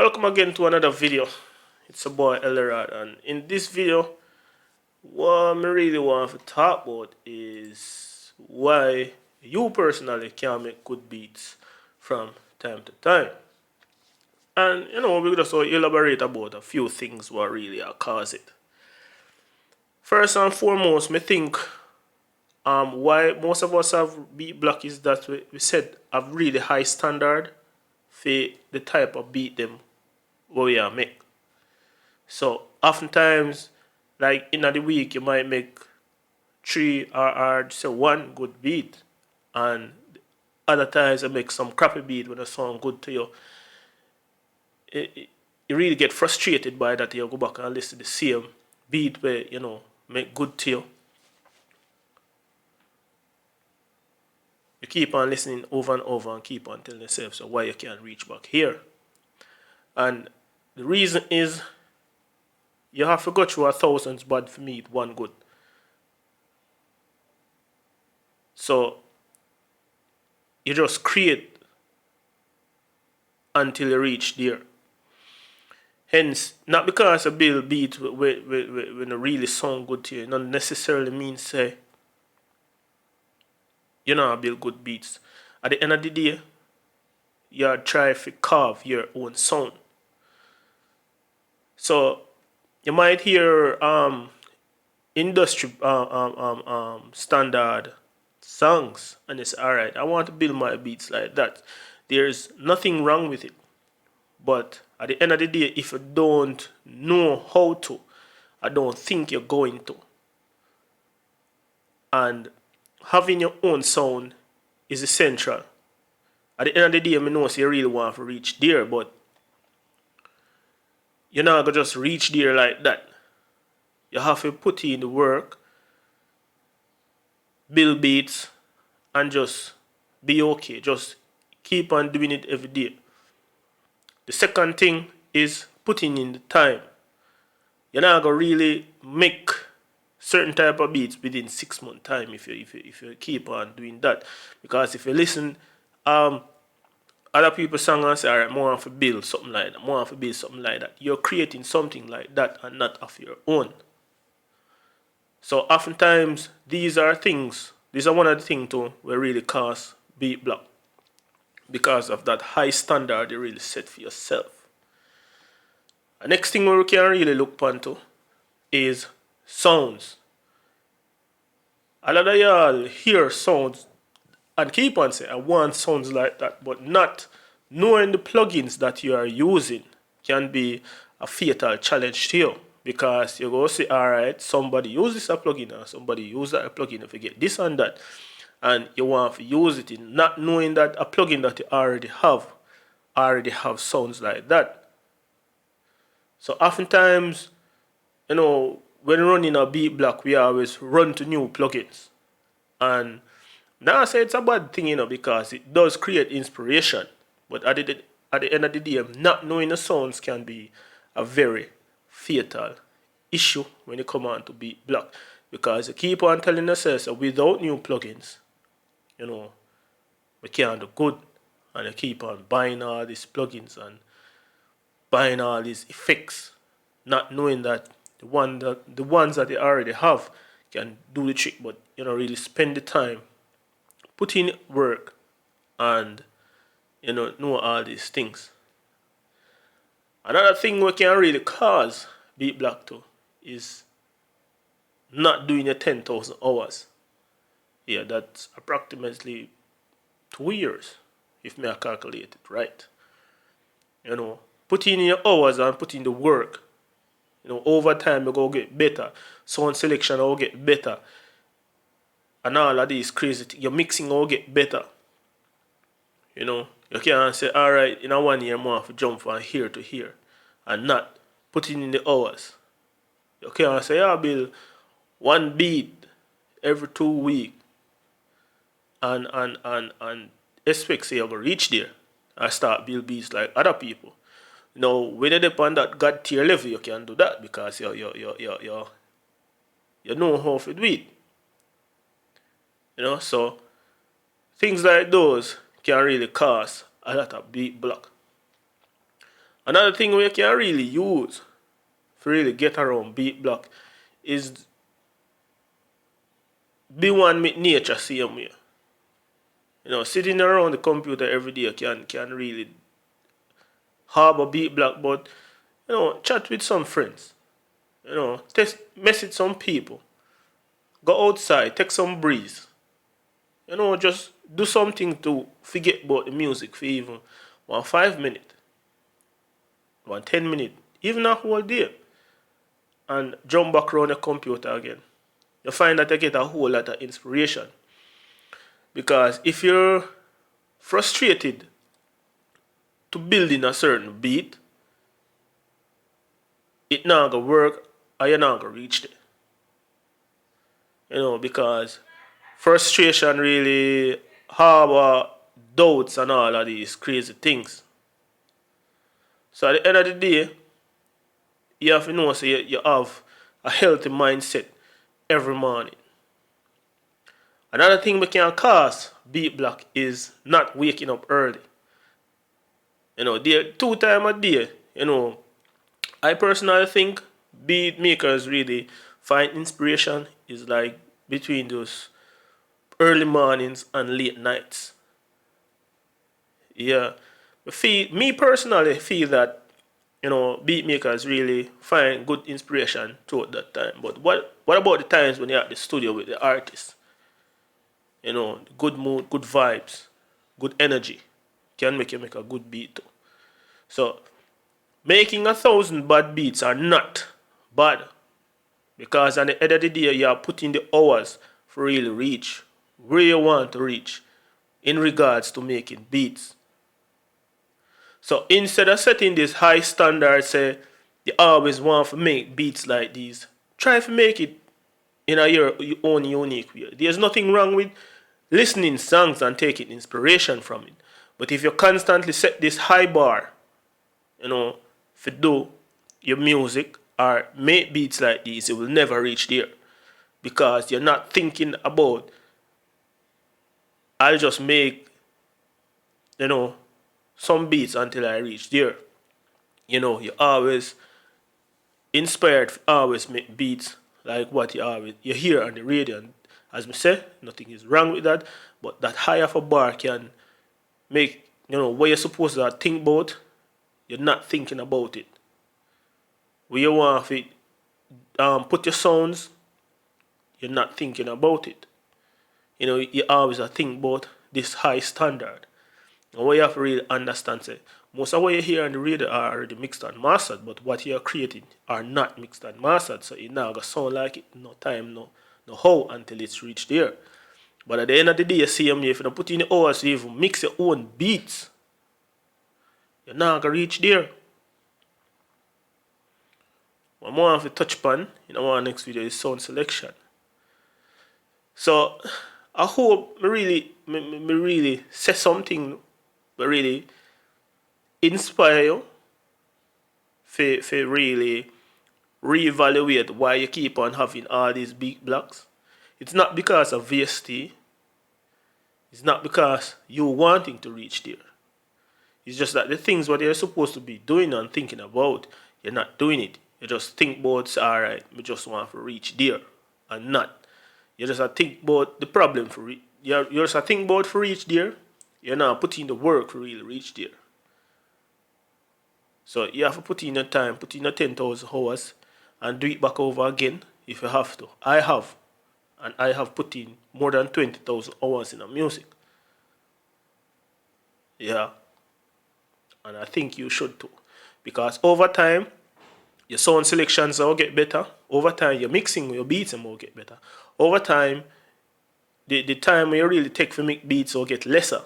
Welcome again to another video. It's a boy Elderad, and in this video, what I really want to talk about is why you personally can make good beats from time to time. And we're just going to elaborate about a few things what really cause it. First and foremost, me think why most of us have beat block is that we said have really high standard for the type of beat them what we are make. So oftentimes, like in the week, you might make three or say one good beat, and other times you make some crappy beat when it sound good to you. You really get frustrated by that. You go back and listen to the same beat where make good to you. You keep on listening over and over and keep on telling yourself so why you can't reach back here. And the reason is you have to go through 1,000 bad for me one good. So you just create until you reach there. Hence, not because a build beat when it really sound good to you, not necessarily means say you know build good beats. At the end of the day, you try to carve your own sound. So you might hear industry standard songs, and it's alright. I want to build my beats like that. There's nothing wrong with it. But at the end of the day, if you don't know how to, I don't think you're going to. And having your own sound is essential. At the end of the day, I know you really want to reach there, but you're not going to just reach there like that. You have to put in the work, build beats, and just be okay. Just keep on doing it every day. The second thing is putting in the time. You're not going to really make certain type of beats within 6 months time if you keep on doing that. Because if you listen other people's songs and say, alright, more to build something like that, more to build something like that. You're creating something like that and not of your own. So oftentimes these are one of the things too where really cause beat block. Because of that high standard you really set for yourself. The next thing we can really look onto is sounds. A lot of y'all hear sounds and keep on saying, I want sounds like that, but not knowing the plugins that you are using can be a fatal challenge to you. Because you go say, alright, somebody uses a plugin or somebody uses a plugin if you get this and that. And you want to use it in not knowing that a plugin that you already have sounds like that. So oftentimes, when running a beat block, we always run to new plugins. And now I say it's a bad thing, because it does create inspiration. But at the end of the day, not knowing the sounds can be a very fatal issue when you come on to beat block. Because you keep on telling yourself that without new plugins, we can't do good. And you keep on buying all these plugins and buying all these effects, not knowing that the ones that you already have can do the trick, but you don't really spend the time, put in work, and know all these things. Another thing we can really cause beat block too is not doing your 10,000 hours. Yeah, that's approximately 2 years, if I calculate it right. Put in your hours and put in the work. Over time you go get better. Sound selection will get better. And all of these crazy things. Your mixing will get better. You can't say, alright, in a 1 year more to jump from here to here and not putting in the hours. You can't say, I'll build one beat every 2 weeks and expect say you're gonna reach there and start build beats like other people. When you depend on that God tier level, you can do that because you know how to do it. So things like those can really cause a lot of beat block. Another thing we can really use to really get around beat block is be one with nature same way. Sitting around the computer every day can really harbor beat block, but chat with some friends. Message some people. Go outside, take some breeze. Just do something to forget about the music for even 1 5 minute, 1 10 minute, even a whole day, and jump back around the computer again. You find that you get a whole lot of inspiration. Because if you're frustrated to build in a certain beat, it not gonna work or you're not gonna reach there. Because frustration really harbor doubts and all of these crazy things. So at the end of the day, you have to know so you have a healthy mindset every morning. Another thing we can cause beat block is not waking up early. There 2 times a day, I personally think beat makers really find inspiration is like between those early mornings and late nights. Yeah. Me personally feel that, beat makers really find good inspiration throughout that time. But what about the times when you're at the studio with the artist? Good mood, good vibes, good energy can make you make a good beat too. So making 1,000 bad beats are not bad, because at the end of the day you are putting the hours for really reach where you want to reach in regards to making beats. So instead of setting this high standard, say you always want to make beats like these, try to make it in your own unique way. There's nothing wrong with listening songs and taking inspiration from it. But if you constantly set this high bar, for do your music or make beats like these, you will never reach there. Because you're not thinking about, I'll just make, some beats until I reach there. You're always inspired to always make beats like what you hear on the radio. And as we say, nothing is wrong with that, but that high of a bar can make, what you're supposed to think about, you're not thinking about it. Where you want to put your sounds, you're not thinking about it. You always think about this high standard. And what you have to really understand, say, most of what you hear on the radio are already mixed and mastered, but what you're creating are not mixed and mastered. So it now gonna sound like it, no time, no how until it's reached there. But at the end of the day, you see, if you don't put in the hours to even mix your own beats, you're not gonna reach there. What more have to touch upon in our next video is sound selection. So I hope me really say something that really inspire you for really reevaluate why you keep on having all these beat blocks. It's not because of VST. It's not because you wanting to reach there. It's just that the things what you're supposed to be doing and thinking about, you're not doing it. You just think about, alright, we just want to reach there, and not. You just think about the problem for you just think about for reach there. You're not putting the work to really reach there. So you have to put in your time, put in your 10,000 hours, and do it back over again if you have to. I have, and I have put in more than 20,000 hours in the music. Yeah, and I think you should too, because over time, your sound selections will get better. Over time, your mixing, your beats will get better. Over time, the time you really take for make beats will get lesser.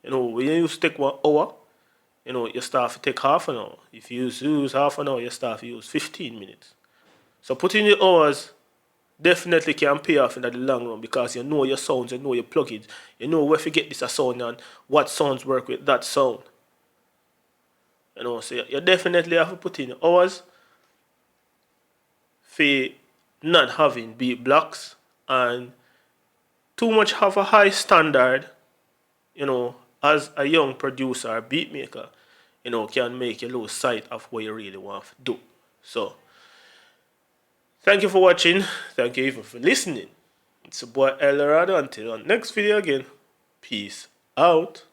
When you used to take 1 hour, you start to take half an hour. If you use half an hour, you start to use 15 minutes. So putting the hours definitely can pay off in the long run, because you know your sounds, you know your plugins, you know where to get this a sound and what sounds work with that sound. So you definitely have to put in hours for not having beat blocks and too much have a high standard, as a young producer or beat maker. you know, can make you lose sight of what you really want to do. So, thank you for watching. Thank you even for listening. It's your boy Eldorado. Until our next video again. Peace out.